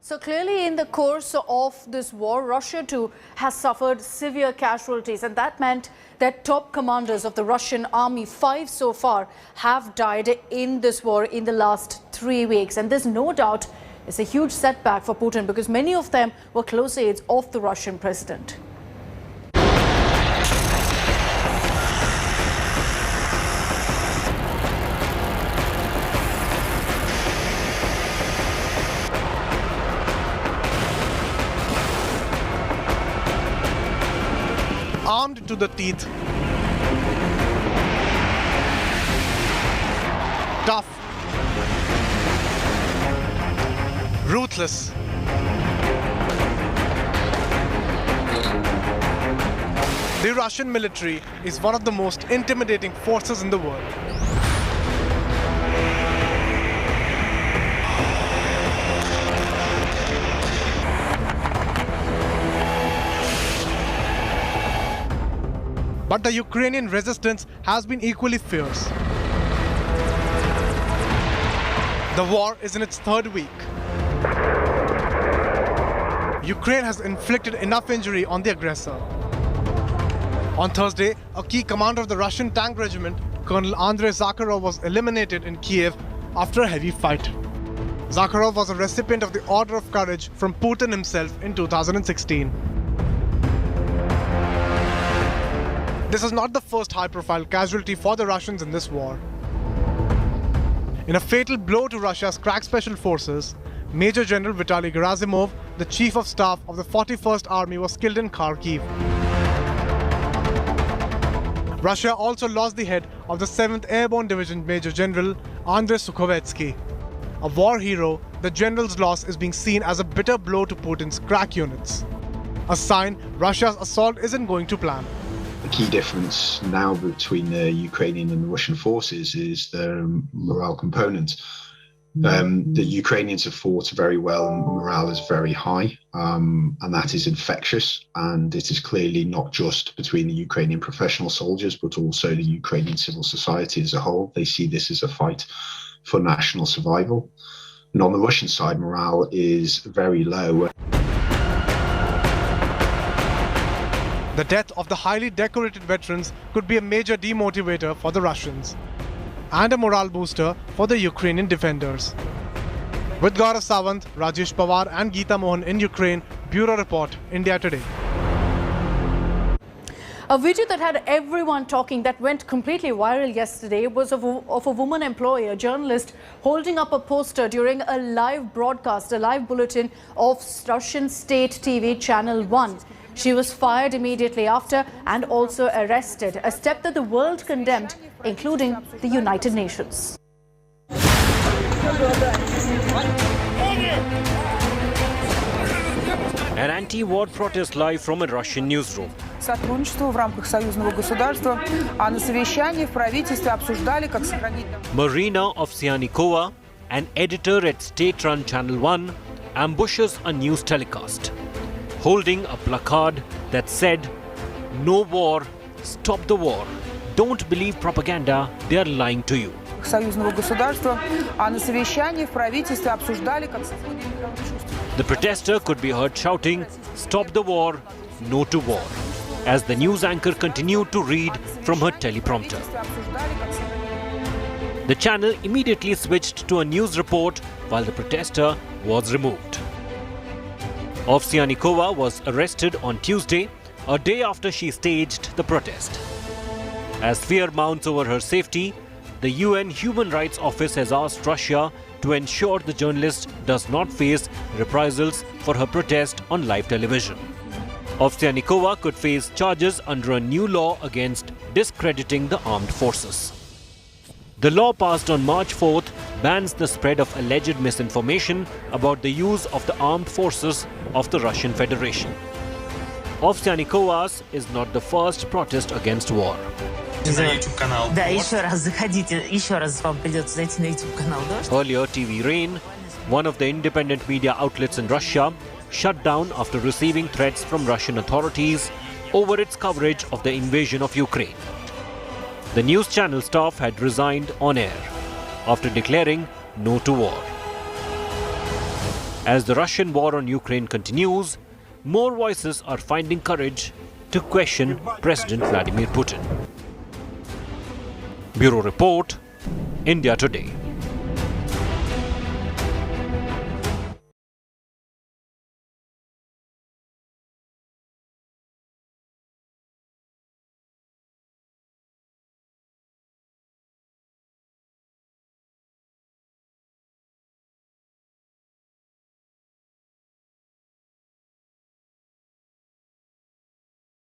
So clearly in the course of this war, Russia too has suffered severe casualties, and that meant that top commanders of the Russian army, 5 so far, have died in this war in the last 3 weeks. And this no doubt is a huge setback for Putin because many of them were close aides of the Russian president. Armed to the teeth, tough, ruthless, the Russian military is one of the most intimidating forces in the world. But the Ukrainian resistance has been equally fierce. The war is in its 3rd week. Ukraine has inflicted enough injury on the aggressor. On Thursday, a key commander of the Russian tank regiment, Colonel Andrei Zakharov, was eliminated in Kiev after a heavy fight. Zakharov was a recipient of the Order of Courage from Putin himself in 2016. This is not the first high-profile casualty for the Russians in this war. In a fatal blow to Russia's crack special forces, Major General Vitaly Gerasimov, the Chief of Staff of the 41st Army, was killed in Kharkiv. Russia also lost the head of the 7th Airborne Division Major General Andrei Sukhovetsky. A war hero, the general's loss is being seen as a bitter blow to Putin's crack units. A sign Russia's assault isn't going to plan. The key difference now between the Ukrainian and the Russian forces is the morale component. The Ukrainians have fought very well and morale is very high, and that is infectious. And it is clearly not just between the Ukrainian professional soldiers, but also the Ukrainian civil society as a whole. They see this as a fight for national survival. And on the Russian side, morale is very low. The death of the highly decorated veterans could be a major demotivator for the Russians and a morale booster for the Ukrainian defenders. With Gaurav Sawant, Rajesh Pawar and Geeta Mohan in Ukraine, Bureau Report, India Today. A video that had everyone talking, that went completely viral yesterday, was of a woman employee, a journalist, holding up a poster during a live broadcast, a live bulletin of Russian state TV Channel 1. She was fired immediately after and also arrested, a step that the world condemned, including the United Nations. An anti-war protest live from a Russian newsroom. Сотрудничество в рамках союзного государства, а на совещании в правительстве обсуждали, как сохранить. Marina Ovsyannikova, an editor at state-run Channel 1, ambushes a news telecast, holding a placard that said, "No war, stop the war. Don't believe propaganda, they are lying to you." Союзного государства, а на совещании в правительстве обсуждали, как сохранить. The protester could be heard shouting, "Stop the war, no to war," as the news anchor continued to read from her teleprompter. The channel immediately switched to a news report while the protester was removed. Ovsyannikova was arrested on Tuesday, a day after she staged the protest. As fear mounts over her safety, the UN Human Rights Office has asked Russia to ensure the journalist does not face reprisals for her protest on live television. Ovsyannikova could face charges under a new law against discrediting the armed forces. The law passed on March 4th bans the spread of alleged misinformation about the use of the armed forces of the Russian Federation. Ovsyanikova's is not the first protest against war. Да, еще раз заходите, еще раз вам придется зайти на YouTube-канал «Дождь». Earlier, TV Rain, one of the independent media outlets in Russia, shut down after receiving threats from Russian authorities over its coverage of the invasion of Ukraine. The news channel staff had resigned on air after declaring no to war. As the Russian war on Ukraine continues, more voices are finding courage to question President Vladimir Putin. Bureau Report, India Today.